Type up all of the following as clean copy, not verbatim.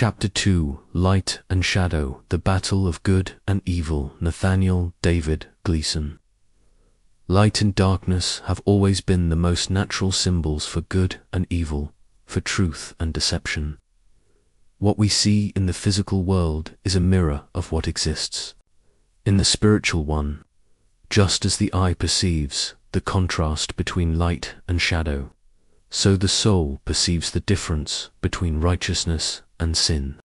Chapter 2: Light and Shadow, the Battle of Good and Evil. Nathaniel, David, Gleason. Light and darkness have always been the most natural symbols for good and evil, for truth and deception. What we see in the physical world is a mirror of what exists in the spiritual one, just as the eye perceives the contrast between light and shadow, so the soul perceives the difference between righteousness and sin.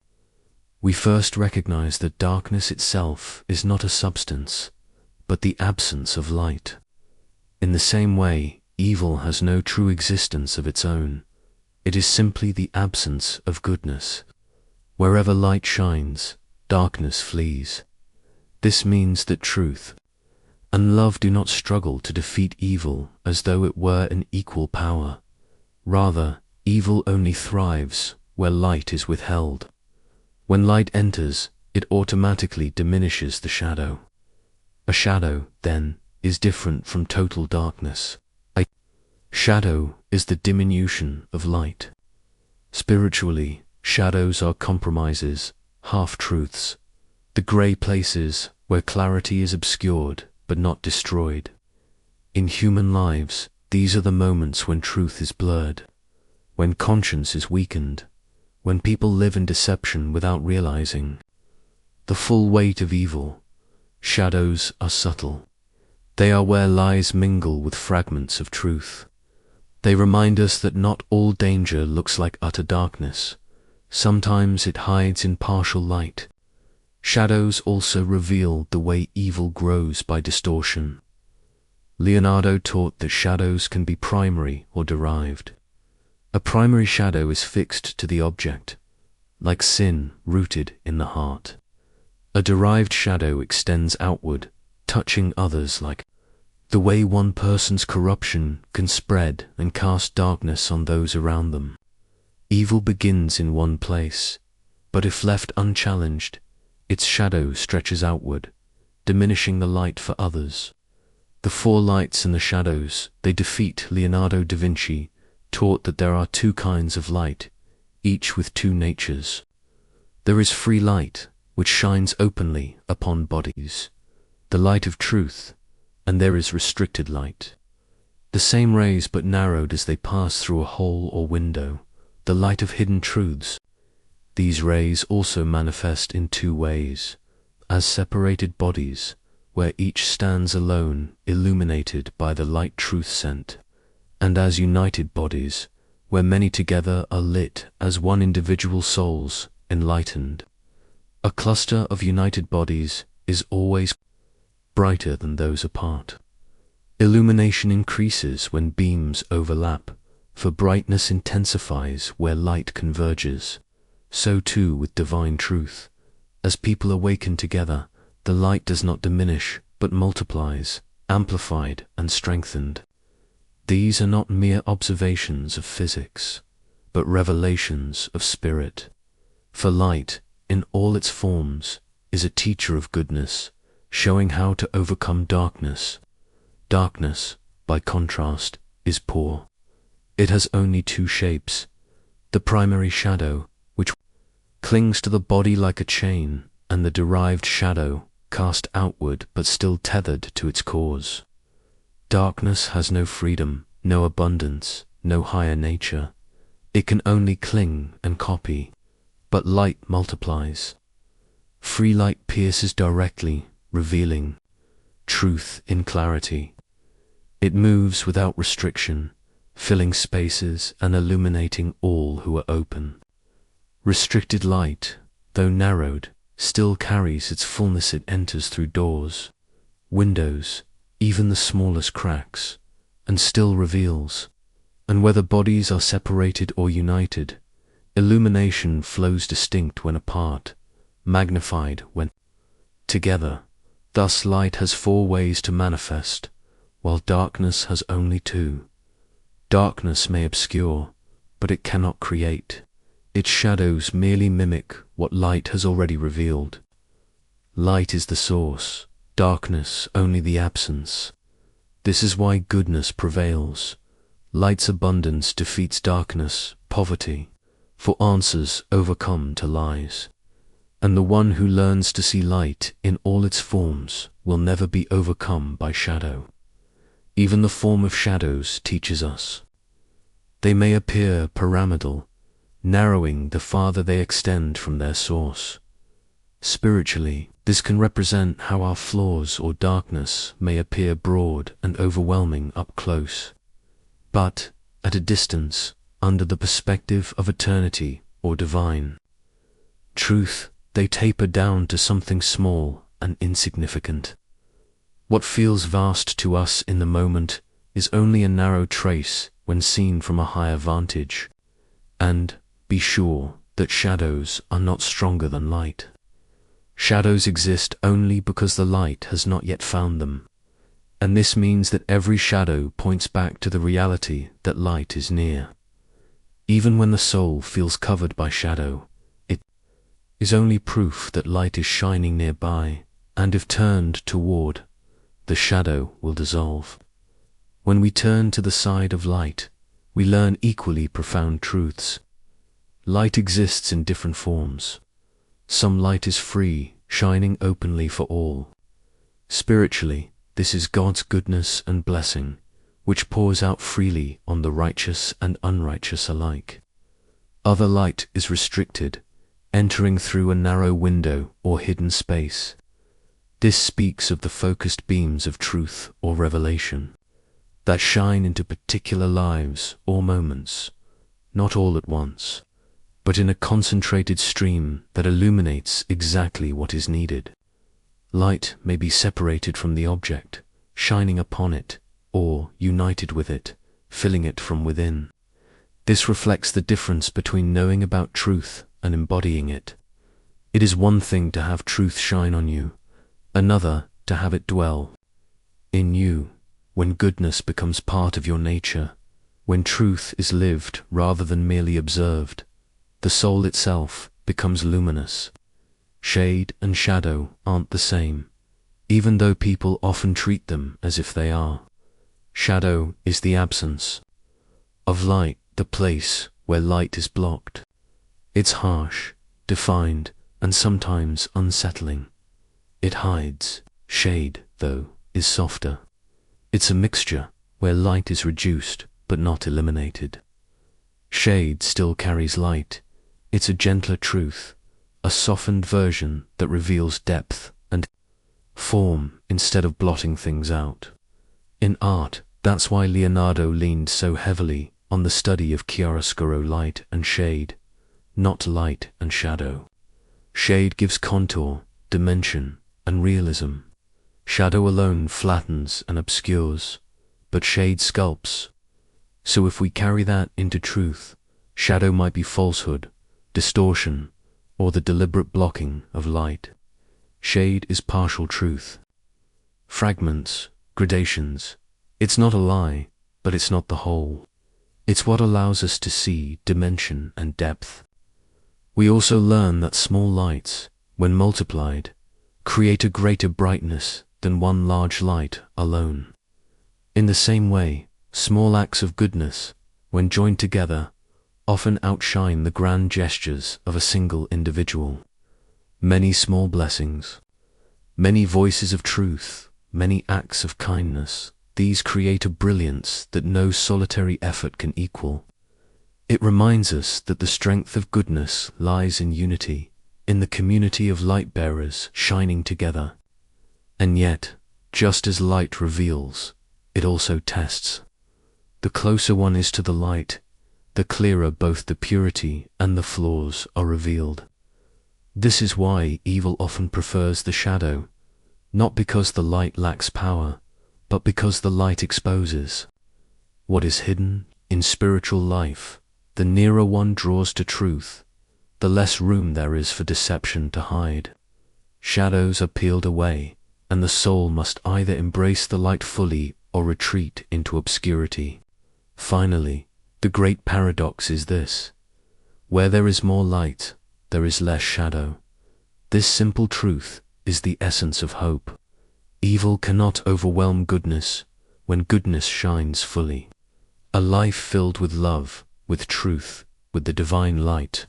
We first recognize that darkness itself is not a substance, but the absence of light. In the same way, evil has no true existence of its own. It is simply the absence of goodness. Wherever light shines, darkness flees. This means that truth and love do not struggle to defeat evil as though it were an equal power. Rather, evil only thrives where light is withheld. When light enters, it automatically diminishes the shadow. A shadow, then, is different from total darkness. A shadow is the diminution of light. Spiritually, shadows are compromises, half-truths, the grey places where clarity is obscured but not destroyed. In human lives, these are the moments when truth is blurred, when conscience is weakened, when people live in deception without realizing the full weight of evil. Shadows are subtle. They are where lies mingle with fragments of truth. They remind us that not all danger looks like utter darkness. Sometimes it hides in partial light. Shadows also reveal the way evil grows by distortion. Leonardo taught that shadows can be primary or derived. A primary shadow is fixed to the object, like sin rooted in the heart. A derived shadow extends outward, touching others, like the way one person's corruption can spread and cast darkness on those around them. Evil begins in one place, but if left unchallenged, its shadow stretches outward, diminishing the light for others. The four lights and the shadows they defeat. Leonardo da Vinci taught that there are two kinds of light, each with two natures. There is free light, which shines openly upon bodies, the light of truth, and there is restricted light. The same rays but narrowed as they pass through a hole or window, the light of hidden truths. These rays also manifest in two ways, as separated bodies, where each stands alone, illuminated by the light truth sent, and as united bodies, where many together are lit as one individual souls, enlightened. A cluster of united bodies is always brighter than those apart. Illumination increases when beams overlap, for brightness intensifies where light converges. So too with divine truth. As people awaken together, the light does not diminish, but multiplies, amplified and strengthened. These are not mere observations of physics, but revelations of spirit. For light, in all its forms, is a teacher of goodness, showing how to overcome darkness. Darkness, by contrast, is poor. It has only two shapes: the primary shadow, which clings to the body like a chain, and the derived shadow, cast outward but still tethered to its cause. Darkness has no freedom, no abundance, no higher nature. It can only cling and copy, but light multiplies. Free light pierces directly, revealing truth in clarity. It moves without restriction, filling spaces and illuminating all who are open. Restricted light, though narrowed, still carries its fullness. It enters through doors, windows, even the smallest cracks, and still reveals. And whether bodies are separated or united, illumination flows distinct when apart, magnified when together. Thus light has four ways to manifest, while darkness has only two. Darkness may obscure, but it cannot create. Its shadows merely mimic what light has already revealed. Light is the source, darkness only the absence. This is why goodness prevails. Light's abundance defeats darkness, poverty, for answers overcome to lies. And the one who learns to see light in all its forms will never be overcome by shadow. Even the form of shadows teaches us. They may appear pyramidal, narrowing the farther they extend from their source. Spiritually, this can represent how our flaws or darkness may appear broad and overwhelming up close, but at a distance, under the perspective of eternity or divine truth, they taper down to something small and insignificant. What feels vast to us in the moment is only a narrow trace when seen from a higher vantage. And be sure that shadows are not stronger than light. Shadows exist only because the light has not yet found them. And this means that every shadow points back to the reality that light is near. Even when the soul feels covered by shadow, it is only proof that light is shining nearby, and if turned toward, the shadow will dissolve. When we turn to the side of light, we learn equally profound truths. Light exists in different forms. Some light is free, shining openly for all. Spiritually, this is God's goodness and blessing, which pours out freely on the righteous and unrighteous alike. Other light is restricted, entering through a narrow window or hidden space. This speaks of the focused beams of truth or revelation that shine into particular lives or moments, not all at once, but in a concentrated stream that illuminates exactly what is needed. Light may be separated from the object, shining upon it, or united with it, filling it from within. This reflects the difference between knowing about truth and embodying it. It is one thing to have truth shine on you, another to have it dwell in you, when goodness becomes part of your nature, when truth is lived rather than merely observed. The soul itself becomes luminous. Shade and shadow aren't the same, even though people often treat them as if they are. Shadow is the absence of light, the place where light is blocked. It's harsh, defined, and sometimes unsettling. It hides. Shade, though, is softer. It's a mixture where light is reduced but not eliminated. Shade still carries light. It's a gentler truth, a softened version that reveals depth and form instead of blotting things out. In art, that's why Leonardo leaned so heavily on the study of chiaroscuro, light and shade, not light and shadow. Shade gives contour, dimension, and realism. Shadow alone flattens and obscures, but shade sculpts. So if we carry that into truth, shadow might be falsehood, distortion, or the deliberate blocking of light. Shade is partial truth. Fragments, gradations. It's not a lie, but it's not the whole. It's what allows us to see dimension and depth. We also learn that small lights, when multiplied, create a greater brightness than one large light alone. In the same way, small acts of goodness, when joined together, often outshine the grand gestures of a single individual. Many small blessings, many voices of truth, many acts of kindness, these create a brilliance that no solitary effort can equal. It reminds us that the strength of goodness lies in unity, in the community of light-bearers shining together. And yet, just as light reveals, it also tests. The closer one is to the light, the clearer both the purity and the flaws are revealed. This is why evil often prefers the shadow, not because the light lacks power, but because the light exposes what is hidden in spiritual life. The nearer one draws to truth, the less room there is for deception to hide. Shadows are peeled away, and the soul must either embrace the light fully or retreat into obscurity. Finally, the great paradox is this: where there is more light, there is less shadow. This simple truth is the essence of hope. Evil cannot overwhelm goodness when goodness shines fully. A life filled with love, with truth, with the divine light,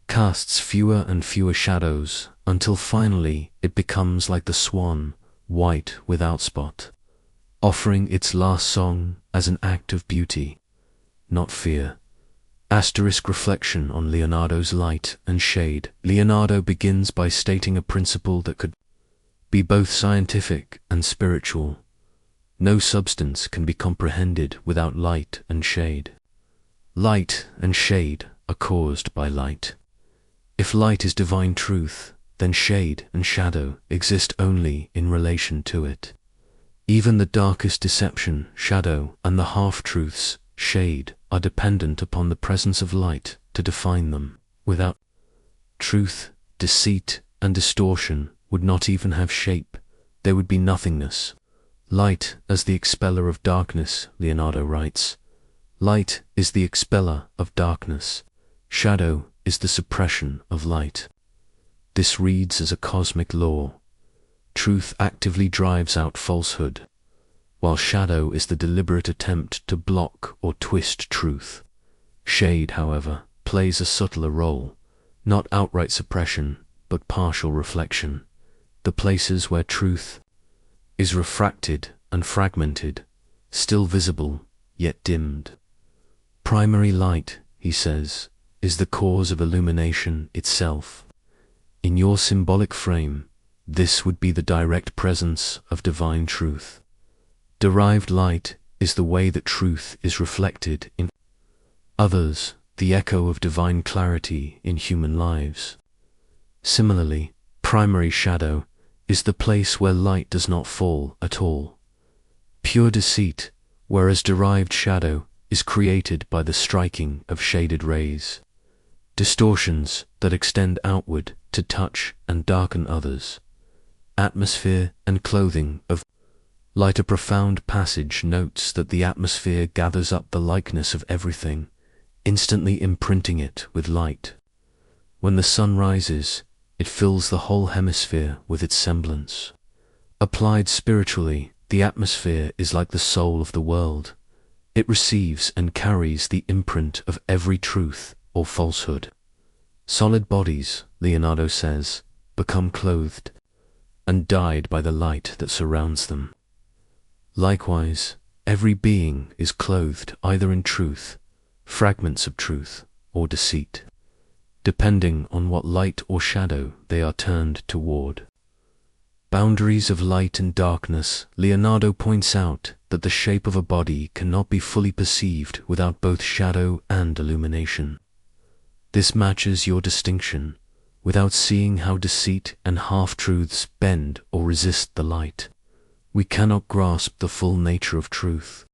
casts fewer and fewer shadows until finally it becomes like the swan, white without spot, offering its last song as an act of beauty, not fear. Asterisk reflection on Leonardo's light and shade. Leonardo begins by stating a principle that could be both scientific and spiritual. No substance can be comprehended without light and shade. Light and shade are caused by light. If light is divine truth, then shade and shadow exist only in relation to it. Even the darkest deception, shadow, and the half-truths, shade, are dependent upon the presence of light to define them. Without truth, deceit, and distortion would not even have shape. There would be nothingness. Light as the expeller of darkness, Leonardo writes. Light is the expeller of darkness. Shadow is the suppression of light. This reads as a cosmic law. Truth actively drives out falsehood, while shadow is the deliberate attempt to block or twist truth. Shade, however, plays a subtler role, not outright suppression, but partial reflection. The places where truth is refracted and fragmented, still visible, yet dimmed. Primary light, he says, is the cause of illumination itself. In your symbolic frame, this would be the direct presence of divine truth. Derived light is the way that truth is reflected in others, the echo of divine clarity in human lives. Similarly, primary shadow is the place where light does not fall at all. Pure deceit, whereas derived shadow is created by the striking of shaded rays. Distortions that extend outward to touch and darken others. Atmosphere and clothing of light. A profound passage notes that the atmosphere gathers up the likeness of everything, instantly imprinting it with light. When the sun rises, it fills the whole hemisphere with its semblance. Applied spiritually, the atmosphere is like the soul of the world. It receives and carries the imprint of every truth or falsehood. Solid bodies, Leonardo says, become clothed and dyed by the light that surrounds them. Likewise, every being is clothed either in truth, fragments of truth, or deceit, depending on what light or shadow they are turned toward. Boundaries of light and darkness. Leonardo points out that the shape of a body cannot be fully perceived without both shadow and illumination. This matches your distinction, without seeing how deceit and half-truths bend or resist the light. We cannot grasp the full nature of truth.